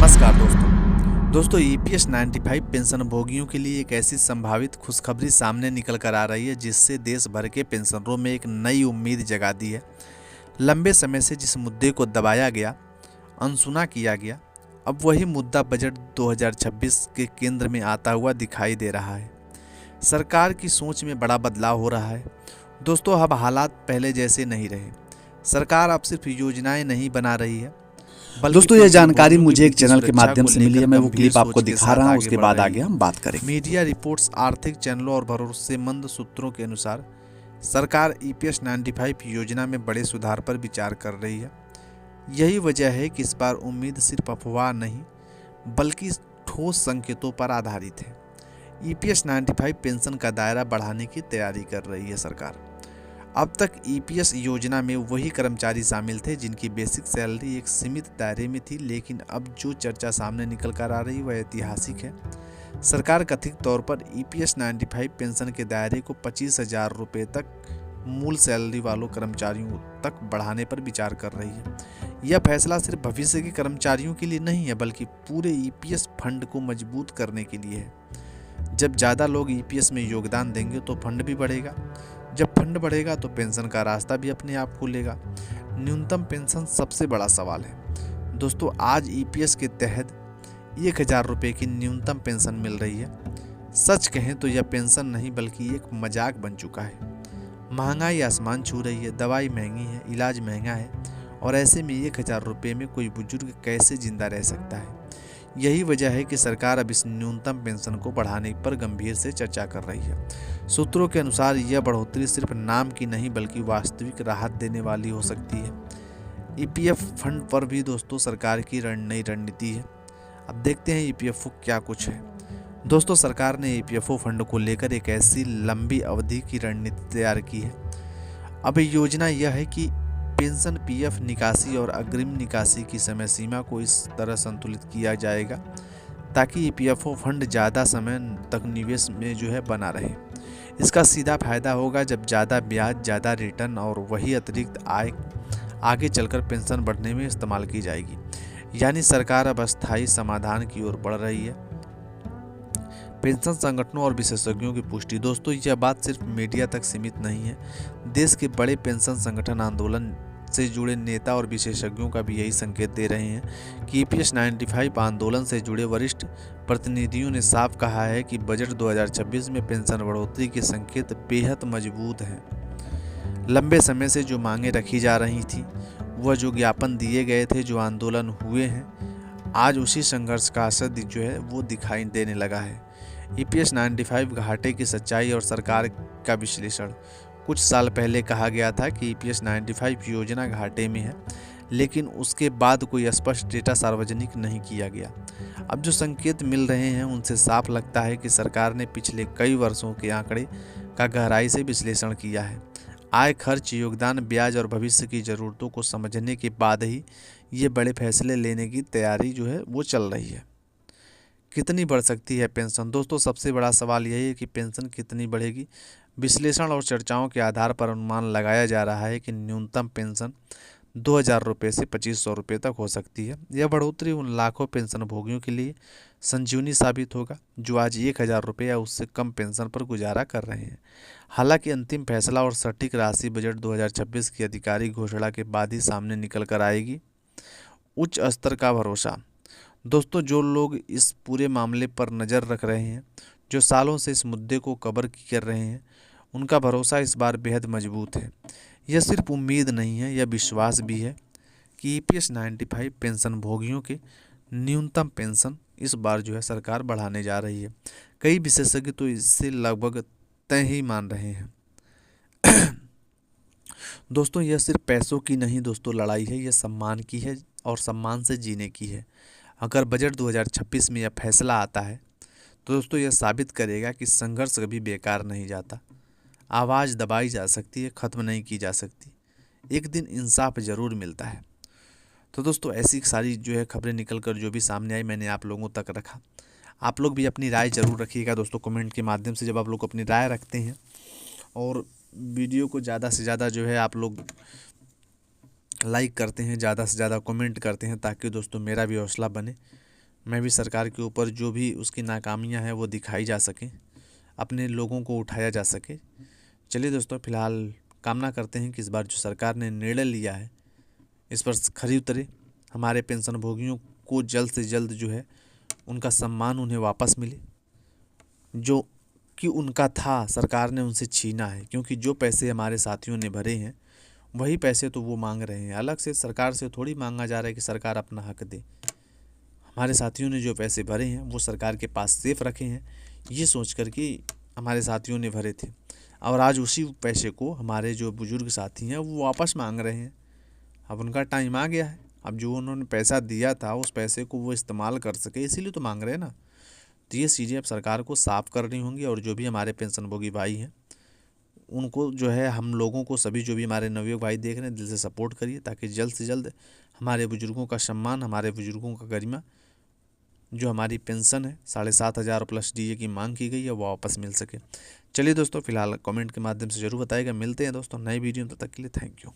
नमस्कार दोस्तों EPS 95 pension भोगियों के लिए एक ऐसी संभावित खुशखबरी सामने निकल कर आ रही है जिससे देश भर के पेंशनरों में एक नई उम्मीद जगा दी है। लंबे समय से जिस मुद्दे को दबाया गया, अनसुना किया गया, अब वही मुद्दा बजट 2026 के केंद्र में आता हुआ दिखाई दे रहा है। सरकार की सोच में बड़ा बदलाव हो रहा है। दोस्तों, अब हालात पहले जैसे नहीं रहे। सरकार अब सिर्फ योजनाएं नहीं बना रही है, दोस्तों ये जानकारी मुझे एक चैनल के माध्यम से मिली है। मैं वो क्लिप आपको दिखा रहा हूँ, उसके बाद आगे हम बात करेंगे। मीडिया रिपोर्ट्स, आर्थिक चैनलों और भरोसेमंद सूत्रों के अनुसार सरकार ईपीएस 95 योजना में बड़े सुधार पर विचार कर रही है। यही वजह है कि इस बार उम्मीद सिर्फ अफवाह नहीं बल्कि ठोस संकेतों पर आधारित है। ईपीएस 95 पेंशन का दायरा बढ़ाने की तैयारी कर रही है सरकार। अब तक ईपीएस योजना में वही कर्मचारी शामिल थे जिनकी बेसिक सैलरी एक सीमित दायरे में थी, लेकिन अब जो चर्चा सामने निकल कर आ रही वह ऐतिहासिक है। सरकार कथित तौर पर ईपीएस 95 पेंशन के दायरे को 25,000 रुपये तक मूल सैलरी वालों कर्मचारियों तक बढ़ाने पर विचार कर रही है। यह फैसला सिर्फ भविष्य के कर्मचारियों के लिए नहीं है बल्कि पूरे ईपीएस फंड को मजबूत करने के लिए है। जब ज़्यादा लोग ईपीएस में योगदान देंगे तो फंड भी बढ़ेगा। जब फंड बढ़ेगा तो पेंशन का रास्ता भी अपने आप खुलेगा। न्यूनतम पेंशन सबसे बड़ा सवाल है। दोस्तों, आज ईपीएस के तहत 1,000 रुपये की न्यूनतम पेंशन मिल रही है। सच कहें तो यह पेंशन नहीं बल्कि एक मजाक बन चुका है। महंगाई आसमान छू रही है, दवाई महंगी है, इलाज महंगा है, और ऐसे में 1,000 रुपये में कोई बुजुर्ग कैसे जिंदा रह सकता है। यही वजह है कि सरकार अब इस न्यूनतम पेंशन को बढ़ाने पर गंभीर से चर्चा कर रही है। सूत्रों के अनुसार यह बढ़ोतरी सिर्फ नाम की नहीं बल्कि वास्तविक राहत देने वाली हो सकती है। ईपीएफ फंड पर भी दोस्तों सरकार की नई रणनीति है। अब देखते हैं ईपीएफओ क्या कुछ है। दोस्तों, सरकार ने ईपीएफओ फंड को लेकर एक ऐसी लंबी अवधि की रणनीति तैयार की है। अब योजना यह है कि पेंशन, पीएफ निकासी और अग्रिम निकासी की समय सीमा को इस तरह संतुलित किया जाएगा ताकि ईपीएफओ फंड ज़्यादा समय तक निवेश में बना रहे। इसका सीधा फायदा होगा जब ज़्यादा ब्याज, ज़्यादा रिटर्न और वही अतिरिक्त आय आगे चलकर पेंशन बढ़ने में इस्तेमाल की जाएगी। यानी सरकार अब अस्थायी समाधान की ओर बढ़ रही है। पेंशन संगठनों और विशेषज्ञों की पुष्टि। दोस्तों, यह बात सिर्फ मीडिया तक सीमित नहीं है। देश के बड़े पेंशन संगठन, आंदोलन से जुड़े नेता और विशेषज्ञों का भी यही संकेत दे रहे हैं कि ईपीएस 95 आंदोलन से जुड़े वरिष्ठ प्रतिनिधियों ने साफ कहा है कि बजट 2026 में पेंशन बढ़ोतरी के संकेत बेहद मजबूत हैं। लंबे समय से जो मांगें रखी जा रही थी, वह जो ज्ञापन दिए गए थे, जो आंदोलन हुए हैं, आज उसी संघर्ष का असर वो दिखाई देने लगा है। ईपीएस 95 घाटे की सच्चाई और सरकार का विश्लेषण। कुछ साल पहले कहा गया था कि ईपीएस 95 योजना घाटे में है, लेकिन उसके बाद कोई स्पष्ट डेटा सार्वजनिक नहीं किया गया। अब जो संकेत मिल रहे हैं उनसे साफ लगता है कि सरकार ने पिछले कई वर्षों के आंकड़े का गहराई से विश्लेषण किया है। आय, खर्च, योगदान, ब्याज और भविष्य की ज़रूरतों को समझने के बाद ही ये बड़े फैसले लेने की तैयारी वो चल रही है। कितनी बढ़ सकती है पेंशन? दोस्तों, सबसे बड़ा सवाल यही है कि पेंशन कितनी बढ़ेगी। विश्लेषण और चर्चाओं के आधार पर अनुमान लगाया जा रहा है कि न्यूनतम पेंशन 2,000 रुपये से 2,500 रुपये तक हो सकती है। यह बढ़ोतरी उन लाखों पेंशन भोगियों के लिए संजीवनी साबित होगा जो आज 1,000 रुपये या उससे कम पेंशन पर गुजारा कर रहे हैं। हालांकि अंतिम फैसला और सटीक राशि बजट 2026 की आधिकारिक घोषणा के बाद ही सामने निकल कर आएगी। उच्च स्तर का भरोसा। दोस्तों, जो लोग इस पूरे मामले पर नज़र रख रहे हैं, जो सालों से इस मुद्दे को कवर कर रहे हैं, उनका भरोसा इस बार बेहद मजबूत है। यह सिर्फ उम्मीद नहीं है, यह विश्वास भी है कि ईपीएस 95 पेंशन भोगियों के न्यूनतम पेंशन इस बार सरकार बढ़ाने जा रही है। कई विशेषज्ञ तो इससे लगभग तय ही मान रहे हैं। दोस्तों, यह सिर्फ पैसों की नहीं लड़ाई है, यह सम्मान की है और सम्मान से जीने की है। अगर बजट 2026 में यह फैसला आता है तो दोस्तों यह साबित करेगा कि संघर्ष कभी बेकार नहीं जाता। आवाज़ दबाई जा सकती है, ख़त्म नहीं की जा सकती। एक दिन इंसाफ ज़रूर मिलता है। तो दोस्तों, ऐसी सारी खबरें निकल कर जो भी सामने आई, मैंने आप लोगों तक रखा। आप लोग भी अपनी राय ज़रूर रखिएगा दोस्तों कमेंट के माध्यम से। जब आप लोग अपनी राय रखते हैं और वीडियो को ज़्यादा से ज़्यादा आप लोग लाइक करते हैं, ज़्यादा से ज़्यादा कमेंट करते हैं, ताकि दोस्तों मेरा भी हौसला बने मैं भी सरकार के ऊपर जो भी उसकी नाकामियां हैं वो दिखाई जा सकें, अपने लोगों को उठाया जा सके। चलिए दोस्तों, फिलहाल कामना करते हैं कि इस बार जो सरकार ने निर्णय लिया है इस पर खरी उतरे, हमारे पेंशनभोगियों को जल्द से जल्द जो है उनका सम्मान उन्हें वापस मिले, जो कि उनका था सरकार ने उनसे छीना है। क्योंकि जो पैसे हमारे साथियों ने भरे हैं वही पैसे तो वो मांग रहे हैं, अलग से सरकार से थोड़ी मांगा जा रहा है कि सरकार अपना हक दे। हमारे साथियों ने जो पैसे भरे हैं वो सरकार के पास सेफ रखे हैं, ये सोच कर कि हमारे साथियों ने भरे थे, और आज उसी पैसे को हमारे जो बुजुर्ग साथी हैं वो वापस मांग रहे हैं। अब उनका टाइम आ गया है, अब जो उन्होंने पैसा दिया था उस पैसे को वो इस्तेमाल कर सके, इसीलिए तो मांग रहे हैं ना। तो ये चीज़ें अब सरकार को साफ करनी होंगी, और जो भी हमारे पेंशनभोगी भाई हैं उनको जो है, हम लोगों को सभी जो भी हमारे नवयुवक भाई देख रहे हैं, दिल से सपोर्ट करिए ताकि जल्द से जल्द हमारे बुजुर्गों का सम्मान, हमारे बुजुर्गों का गरिमा, जो हमारी पेंशन है 7,500 प्लस डीए की मांग की गई है वो वापस मिल सके। चलिए दोस्तों, फिलहाल कमेंट के माध्यम से जरूर बताइएगा। मिलते हैं दोस्तों नई वीडियो में, तब तक के लिए थैंक यू।